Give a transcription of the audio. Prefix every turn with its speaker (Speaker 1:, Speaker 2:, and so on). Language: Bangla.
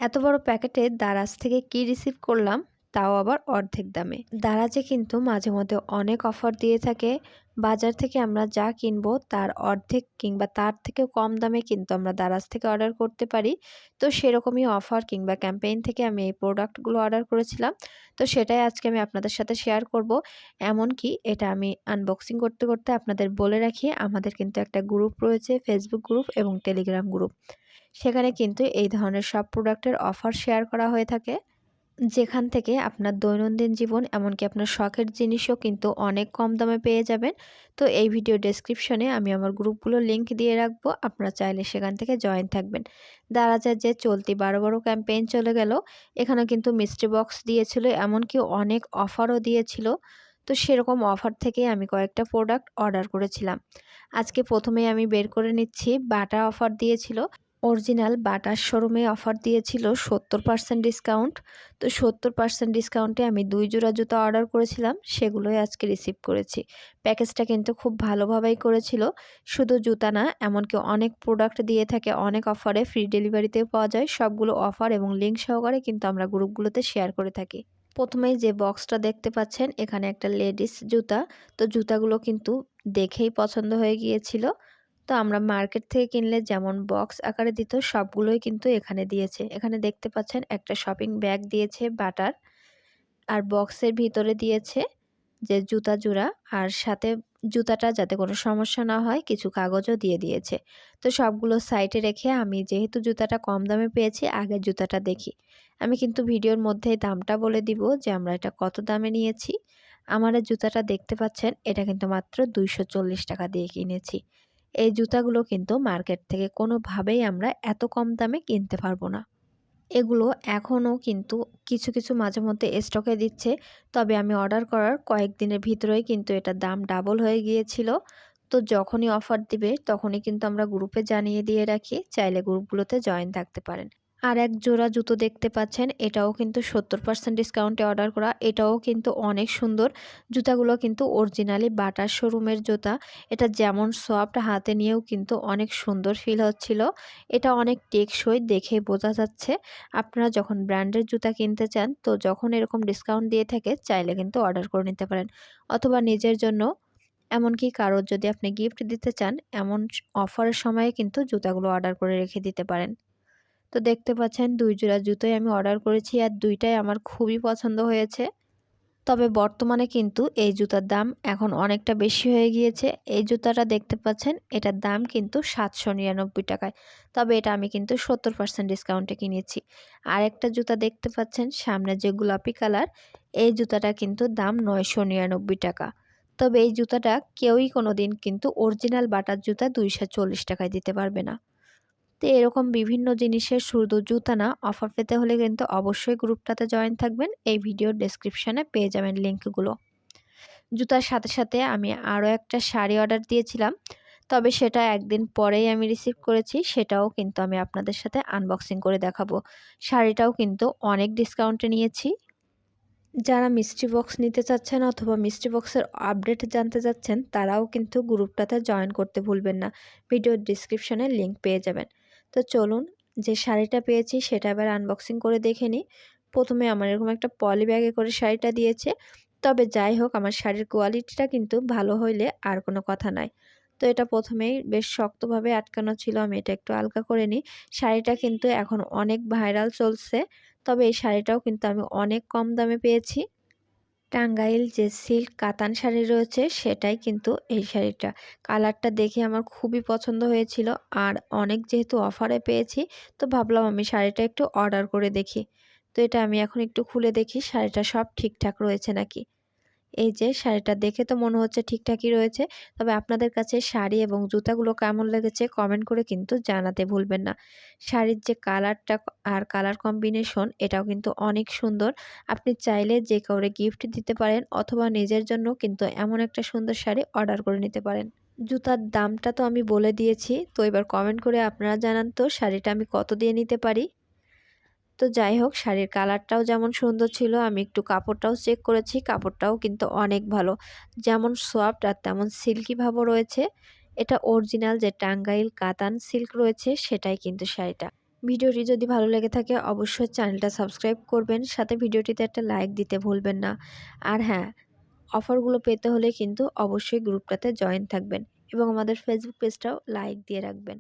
Speaker 1: এত বড় প্যাকেটে দারাজ থেকে কি রিসিভ করলাম, তাও আবার অর্ধেক দামে। দারাজে কিন্তু মাঝে মধ্যে অনেক অফার দিয়ে থাকে। বাজার থেকে আমরা যা কিনবো তার অর্ধেক কিংবা তার থেকেও কম দামে কিন্তু আমরা দারাজ থেকে অর্ডার করতে পারি। তো সেরকমই অফার কিংবা ক্যাম্পেইন থেকে আমি এই প্রোডাক্টগুলো অর্ডার করেছিলাম। তো সেটাই আজকে আমি আপনাদের সাথে শেয়ার করব। এমনকি এটা আমি আনবক্সিং করতে করতে আপনাদের বলে রাখি, আমাদের কিন্তু একটা গ্রুপ রয়েছে, ফেসবুক গ্রুপ এবং টেলিগ্রাম গ্রুপ। সেখানে কিন্তু এই ধরনের সব প্রোডাক্টের অফার শেয়ার করা হয়ে থাকে, যেখান থেকে আপনার দৈনন্দিন জীবন এমনকি আপনার শখের জিনিসও কিন্তু অনেক কম দামে পেয়ে যাবেন। তো এই ভিডিও ডেসক্রিপশনে আমি আমার গ্রুপগুলোর লিংক দিয়ে রাখবো, আপনারা চাইলে সেখান থেকে জয়েন থাকবেন। দারাজের যে চলতি 12 ক্যাম্পেইন চলে গেল, এখানে কিন্তু মিস্ট্রি বক্স দিয়েছিল, এমনকি অনেক অফারও দিয়েছিল। তো সেরকম অফার থেকে আমি কয়েকটা প্রোডাক্ট অর্ডার করেছিলাম। আজকে প্রথমেই আমি বের করে নিচ্ছি, বাটা অফার দিয়েছিল। অরিজিনাল বাটার শোরুমে অফার দিয়েছিল 70% ডিসকাউন্ট। তো 70% ডিসকাউন্টে আমি 2 জোড়া জুতা অর্ডার করেছিলাম, সেগুলোই আজকে রিসিভ করেছি। প্যাকেজটা কিন্তু খুব ভালোভাবেই করেছিল। শুধু জুতা না, এমনকি অনেক প্রোডাক্ট দিয়ে থাকে অনেক অফারে, ফ্রি ডেলিভারিতেও পাওয়া যায়। সবগুলো অফার এবং লিঙ্ক সহকারে কিন্তু আমরা গ্রুপগুলোতে শেয়ার করে থাকি। প্রথমেই যে বক্সটা দেখতে পাচ্ছেন, এখানে একটা লেডিস জুতা। তো জুতাগুলো কিন্তু দেখেই পছন্দ হয়ে গিয়েছিল। তো আমরা মার্কেট থেকে কিনলে যেমন বক্স আকারে দিত, সবগুলোই কিন্তু এখানে দিয়েছে। এখানে দেখতে পাচ্ছেন একটা শপিং ব্যাগ দিয়েছে বাটার, আর বক্সের ভিতরে দিয়েছে যে জুতা জোড়া, আর সাথে জুতাটা যাতে কোনো সমস্যা না হয় কিছু কাগজও দিয়ে দিয়েছে। তো সবগুলো সাইডে রেখে আমি যেহেতু জুতাটা কম দামে পেয়েছি, আগের জুতাটা দেখি। আমি কিন্তু ভিডিওর মধ্যে দামটা বলে দিব যে আমরা এটা কত দামে নিয়েছি। আমার এই জুতাটা দেখতে পাচ্ছেন, এটা কিন্তু মাত্র 240 টাকা দিয়ে কিনেছি। এই জুতাগুলো কিন্তু মার্কেট থেকে কোনোভাবেই আমরা এত কম দামে কিনতে পারবো না। এগুলো এখনও কিন্তু কিছু কিছু মাঝে মধ্যে স্টকে দিচ্ছে। তবে আমি অর্ডার করার কয়েকদিনের ভিতরেই কিন্তু এটার দাম ডাবল হয়ে গিয়েছিল। তো যখনই অফার দিবে তখনই কিন্তু আমরা গ্রুপে জানিয়ে দিয়ে রাখি, চাইলে গ্রুপগুলোতে জয়েন থাকতে পারেন। আর এক জোড়া জুতো দেখতে পাচ্ছেন, এটাও কিন্তু 70% ডিসকাউন্টে অর্ডার করা। এটাও কিন্তু অনেক সুন্দর। জুতাগুলো কিন্তু অরিজিনালি বাটার শোরুমের জুতা। এটা যেমন সফট, হাতে নিয়েও কিন্তু অনেক সুন্দর ফিল হচ্ছিল। এটা অনেক টেকসই, দেখে বোঝা যাচ্ছে। আপনারা যখন ব্র্যান্ডের জুতা কিনতে চান, তো যখন এরকম ডিসকাউন্ট দিয়ে থাকে চাইলে কিন্তু অর্ডার করে নিতে পারেন, অথবা নিজের জন্য, এমনকি কারোর যদি আপনি গিফট দিতে চান, এমন অফারের সময়ে কিন্তু জুতাগুলো অর্ডার করে রেখে দিতে পারেন। তো দেখতে পাচ্ছেন 2 জোড়া জুতোই আমি অর্ডার করেছি, আর 2টাই আমার খুবই পছন্দ হয়েছে। তবে বর্তমানে কিন্তু এই জুতার দাম এখন অনেকটা বেশি হয়ে গিয়েছে। এই জুতাটা দেখতে পাচ্ছেন, এটার দাম কিন্তু 799 টাকায়। তবে এটা আমি কিন্তু 70% ডিসকাউন্টে কিনেছি। আর একটা জুতা দেখতে পাচ্ছেন সামনে যে গোলাপি কালার, এই জুতাটা কিন্তু দাম 999 টাকা। তবে এই জুতাটা কেউই কোনোদিন কিন্তু অরিজিনাল বাটার জুতা 240 টাকায় দিতে পারবে না। তো এরকম বিভিন্ন জিনিসের শুধু জুতা না, অফার পেতে হলে কিন্তু অবশ্যই গ্রুপটাতে জয়েন থাকবেন। এই ভিডিওর ডেসক্রিপশনে পেয়ে যাবেন লিঙ্কগুলো। জুতার সাথে সাথে আমি আরও একটা শাড়ি অর্ডার দিয়েছিলাম, তবে সেটা একদিন পরেই আমি রিসিভ করেছি। সেটাও কিন্তু আমি আপনাদের সাথে আনবক্সিং করে দেখাবো। শাড়িটাও কিন্তু অনেক ডিসকাউন্টে নিয়েছি। যারা মিস্ট্রি বক্স নিতে চাচ্ছেন অথবা মিস্ট্রি বক্সের আপডেট জানতে চাচ্ছেন, তারাও কিন্তু গ্রুপটাতে জয়েন করতে ভুলবেন না। ভিডিওর ডিসক্রিপশনে লিঙ্ক পেয়ে যাবেন। তো চলুন, যে শাড়িটা পেয়েছি সেটা এবার আনবক্সিং করে দেখে নিই। প্রথমে আমার এরকম একটা পলি ব্যাগে করে শাড়িটা দিয়েছে। তবে যাই হোক, আমার শাড়ির কোয়ালিটিটা কিন্তু ভালো হইলে আর কোনো কথা নাই। তো এটা প্রথমেই বেশ শক্তভাবে আটকানো ছিল, আমি এটা একটু হালকা করে নিই। শাড়িটা কিন্তু এখন অনেক ভাইরাল চলছে। তবে এই শাড়িটাও কিন্তু আমি অনেক কম দামে পেয়েছি। টাঙ্গাইল যে সিল্ক কাতান শাড়ি রয়েছে, সেটাই কিন্তু এই শাড়িটা। কালারটা দেখে আমার খুবই পছন্দ হয়েছিল, আর অনেক যেহেতু অফারে পেয়েছি, তো ভাবলাম আমি শাড়িটা একটু অর্ডার করে দেখি। তো এটা আমি এখন একটু খুলে দেখি শাড়িটা সব ঠিকঠাক রয়েছে নাকি। এই যে শাড়িটা দেখে তো মনে হচ্ছে ঠিকঠাকই রয়েছে। তবে আপনাদের কাছে শাড়ি এবং জুতাগুলো কেমন লেগেছে কমেন্ট করে কিন্তু জানাতে ভুলবেন না। শাড়ির যে কালারটা আর কালার কম্বিনেশন, এটাও কিন্তু অনেক সুন্দর। আপনি চাইলে যে কাউরে গিফট দিতে পারেন, অথবা নিজের জন্য কিন্তু এমন একটা সুন্দর শাড়ি অর্ডার করে নিতে পারেন। জুতার দামটা তো আমি বলে দিয়েছি। তো এবার কমেন্ট করে আপনারা জানান তো শাড়িটা আমি কত দিয়ে নিতে পারি। তো যাই হোক, শাড়ির কালারটাও যেমন সুন্দর ছিল, আমি একটু কাপড়টাও চেক করেছি। কাপড়টাও কিন্তু অনেক ভালো, যেমন সফট আর তেমন সিল্কি ভাবও রয়েছে। এটা অরিজিনাল যে টাঙ্গাইল কাতান সিল্ক রয়েছে, সেটাই কিন্তু শাড়িটা। ভিডিওটি যদি ভালো লেগে থাকে অবশ্যই চ্যানেলটা সাবস্ক্রাইব করবেন, সাথে ভিডিওটিতে একটা লাইক দিতে ভুলবেন না। আর হ্যাঁ, অফারগুলো পেতে হলে কিন্তু অবশ্যই গ্রুপটাতে জয়েন থাকবেন এবং আমাদের ফেসবুক পেজটাও লাইক দিয়ে রাখবেন।